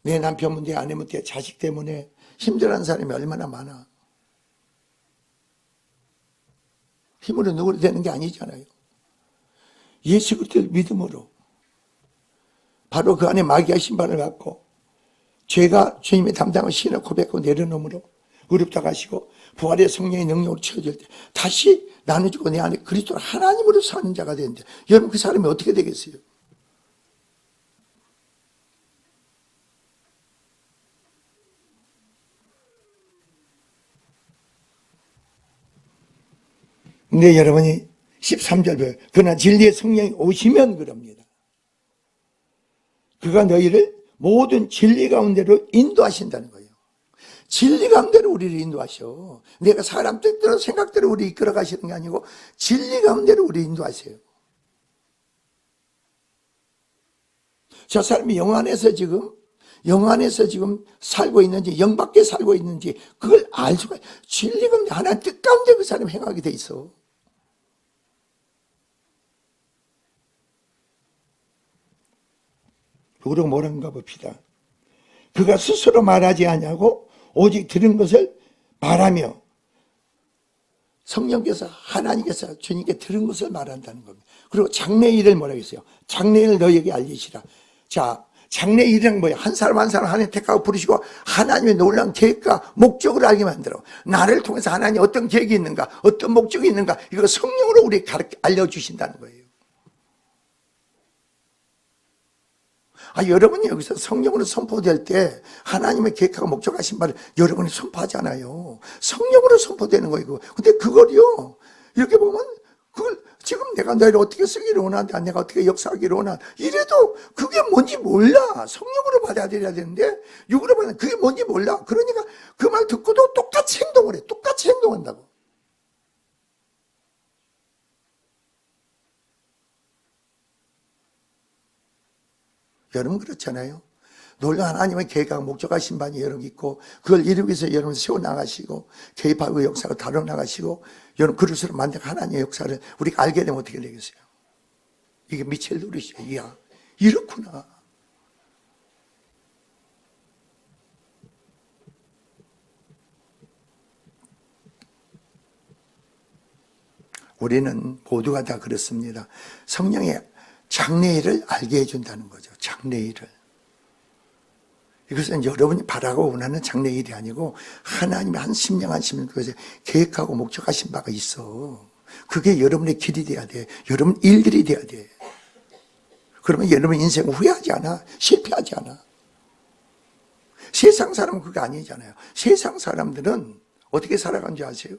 내 남편 문제, 아내 문제, 자식 때문에 힘들어하는 사람이 얼마나 많아. 힘으로 누구를 되는 게 아니잖아요. 예수 그리스도를 믿음으로 바로 그 안에 마귀의 신발을 갖고 죄가 주님의 담당을 신을 고백하고 내려놓음으로 의롭다 가시고 부활의 성령의 능력으로 채워질 때 다시 나눠주고 내 안에 그리스도 하나님으로 사는 자가 되는데 여러분 그 사람이 어떻게 되겠어요? 근데 여러분이 13절 보여요. 그러나 진리의 성령이 오시면 그럽니다. 그가 너희를 모든 진리 가운데로 인도하신다는 거예요. 진리 가운데로 우리를 인도하셔. 내가 사람 뜻대로 생각대로 우리 이끌어 가시는 게 아니고 진리 가운데로 우리 인도하세요. 저 사람이 영 안에서 지금 살고 있는지 영 밖에 살고 있는지 그걸 알 수가 있어요. 진리 가운데 하나님 뜻 가운데 그 사람이 행하게 돼 있어. 그리고 뭐란가 봅시다. 그가 스스로 말하지 아니하고 오직 들은 것을 말하며 성령께서 하나님께서 주님께 들은 것을 말한다는 겁니다. 그리고 장래일을 뭐라고 했어요? 장래일을 너희에게 알리시라. 자, 장래일이란 뭐예요? 한 사람 한 사람 하나님 택하고 부르시고 하나님의 놀라운 계획과 목적을 알게 만들어. 나를 통해서 하나님이 어떤 계획이 있는가, 어떤 목적이 있는가, 이걸 성령으로 우리에게 알려주신다는 거예요. 여러분이 여기서 성령으로 선포될 때 하나님의 계획하고 목적하신 바를 여러분이 선포하잖아요. 성령으로 선포되는 거예요. 근데 그걸요, 이렇게 보면 그걸 지금 내가 너희를 어떻게 쓰기를 원한다, 내가 어떻게 역사하기를 원한다, 이래도 그게 뭔지 몰라. 성령으로 받아들여야 되는데 육으로 받는 그게 뭔지 몰라. 그러니까 그 말 듣고도 똑같이 행동을 해. 똑같이 행동한다고. 여러분 그렇잖아요. 놀라운 하나님의 계획과 목적하신 바이 여러분 있고 그걸 이루기 위해서 여러분 세워나가시고 개입하고 역사를 다뤄나가시고 여러분 그릇으로 만든 하나님의 역사를 우리가 알게 되면 어떻게 되겠어요? 이게 미첼 노릇이야. 이야, 이렇구나. 우리는 모두가 다 그렇습니다. 성령의 장래일을 알게 해준다는 거죠. 장래일을. 이것은 여러분이 바라고 원하는 장래일이 아니고 하나님의 한 심령 한 심령 그것에 계획하고 목적하신 바가 있어. 그게 여러분의 길이 돼야 돼. 여러분 일들이 돼야 돼. 그러면 여러분 인생 후회하지 않아. 실패하지 않아. 세상 사람은 그게 아니잖아요. 세상 사람들은 어떻게 살아간 줄 아세요?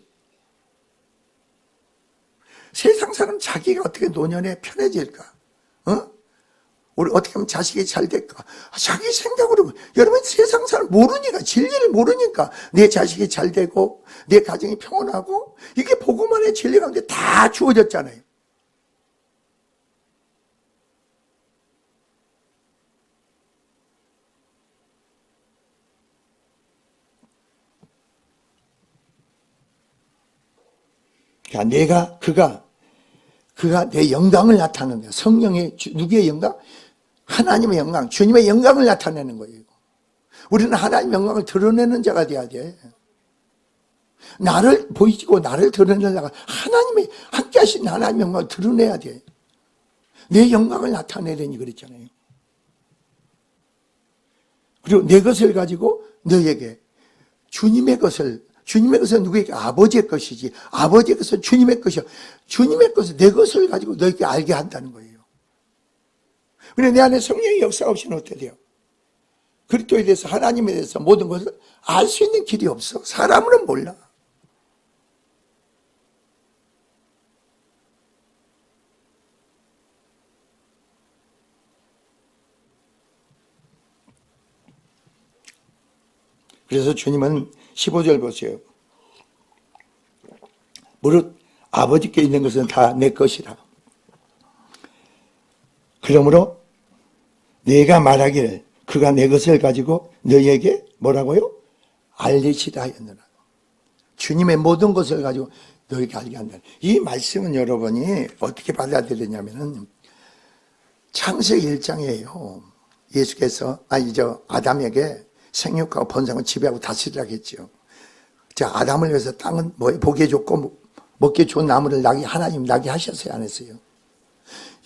세상 사람 자기가 어떻게 노년에 편해질까? 우리 어떻게 하면 자식이 잘 될까? 자기 생각으로, 여러분 세상 사람 모르니까, 진리를 모르니까 내 자식이 잘 되고 내 가정이 평온하고 이게 복음만의 진리 가운데 다 주어졌잖아요. 그러니까 그가 내 영광을 나타내는 거예요. 성령의, 누구의 영광? 하나님의 영광, 주님의 영광을 나타내는 거예요. 우리는 하나님의 영광을 드러내는 자가 돼야 돼. 나를 보이고 나를 드러내려고 하나님의, 함께 하신 하나님의 영광을 드러내야 돼. 내 영광을 나타내려니 그랬잖아요. 그리고 내 것을 가지고 너에게 주님의 것은 누구에게? 아버지의 것이지. 아버지의 것은 주님의 것이야. 주님의 것은 내 것을 가지고 너에게 알게 한다는 거예요. 그런데 내 안에 성령의 역사가 없이는 어떻게 돼요? 그리스도에 대해서, 하나님에 대해서 모든 것을 알 수 있는 길이 없어. 사람으로는 몰라. 그래서 주님은 15절 보세요. 무릇 아버지께 있는 것은 다 내 것이라. 그러므로 내가 말하기를 그가 내 것을 가지고 너희에게 뭐라고요? 알리시다 하였느라. 주님의 모든 것을 가지고 너희에게 알게 한다. 이 말씀은 여러분이 어떻게 받아들이냐면은 창세기 1장이에요. 예수께서 아담에게 생육하고 번성을 지배하고 다스리라고 했죠. 자, 아담을 위해서 땅은 보기에 좋고 먹기에 좋은 나무를 하나님 나게 하셨어요, 안 했어요?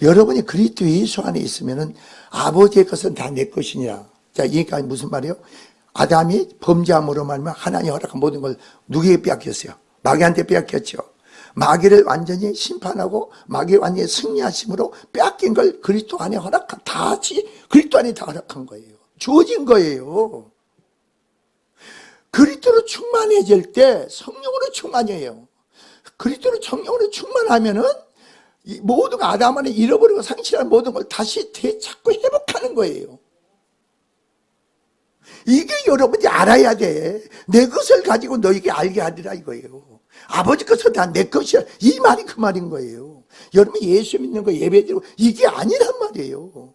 여러분이 그리스도 예수 안에 있으면은 아버지의 것은 다 내 것이니라. 자, 이게 무슨 말이에요? 아담이 범죄함으로 말하면 하나님 허락한 모든 걸 누구에게 빼앗겼어요? 마귀한테 빼앗겼죠. 마귀를 완전히 심판하고 마귀 완전히 승리하심으로 빼앗긴 걸 그리스도 안에 그리스도 안에 다 허락한 거예요. 주어진 거예요. 그리스도로 충만해질 때 성령으로 충만해요. 그리스도로 성령으로 충만하면은 모든 아담 안에 잃어버리고 상실한 모든 걸 다시 되찾고 회복하는 거예요. 이게 여러분이 알아야 돼. 내 것을 가지고 너에게 알게 하리라 이거예요. 아버지 것은 다 내 것이야. 이 말이 그 말인 거예요. 여러분 예수 믿는 거 예배드리고 이게 아니란 말이에요.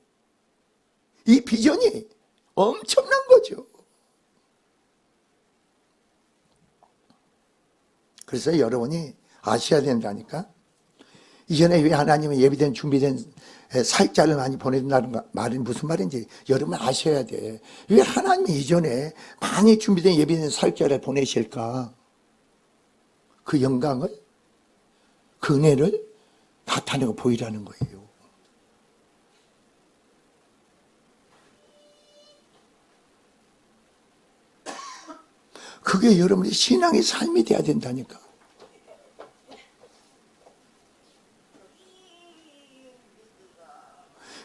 이 비전이 엄청난 거죠. 그래서 여러분이 아셔야 된다니까. 이전에 왜 하나님은 예비된 준비된 사역자를 많이 보내준다는 말이 무슨 말인지 여러분 아셔야 돼. 왜 하나님이 이전에 많이 준비된 예비된 사역자를 보내실까? 그 영광을, 그 은혜를 나타내고 보이라는 거예요. 그게 여러분의 신앙의 삶이 돼야 된다니까.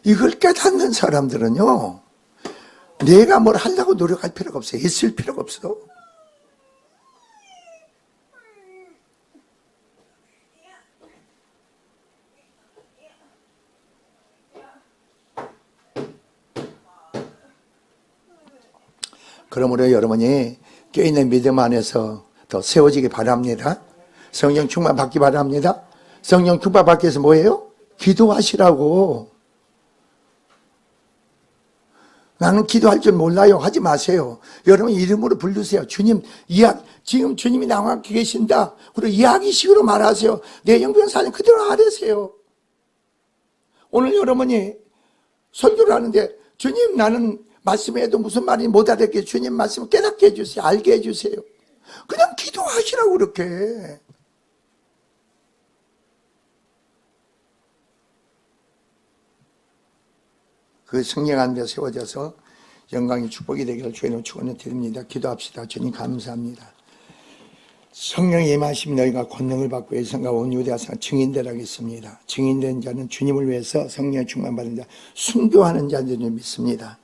이걸 깨닫는 사람들은요, 내가 뭘 하려고 노력할 필요가 없어요. 애쓸 필요가 없어. 그러므로 여러분이 껴있는 믿음 안에서 더 세워지기 바랍니다. 성령 충만 받기 바랍니다. 성령 충만 받기 위해서 뭐예요? 기도하시라고. 나는 기도할 줄 몰라요 하지 마세요. 여러분 이름으로 부르세요. 주님, 지금 주님이 나와 함께 계신다. 그리고 이야기식으로 말하세요. 내 영병 사는 그대로 아뢰세요. 오늘 여러분이 설교를 하는데 주님 나는 말씀해도 무슨 말인지 못 알아듣게 주님 말씀을 깨닫게 해주세요. 알게 해주세요. 그냥 기도하시라고 그렇게. 그 성령 안에 세워져서 영광이 축복이 되기를 주님 축원을 드립니다. 기도합시다. 주님 감사합니다. 성령의 임하심 너희가 권능을 받고 예성과 온 유대하사 증인들 하겠습니다. 증인된 자는 주님을 위해서 성령의 충만받은 자, 순교하는 자들을 믿습니다.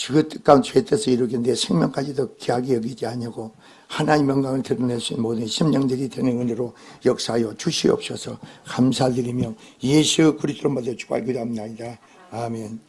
그 뜻 가운데 죄 뜻을 이루기 내 생명까지도 귀하게 여기지 아니하고 하나님 영광을 드러낼 수 있는 모든 심령들이 되는 은혜로 역사하여 주시옵소서. 감사드리며 예수 그리스도로 모두 축복하기도 합니다. 아멘.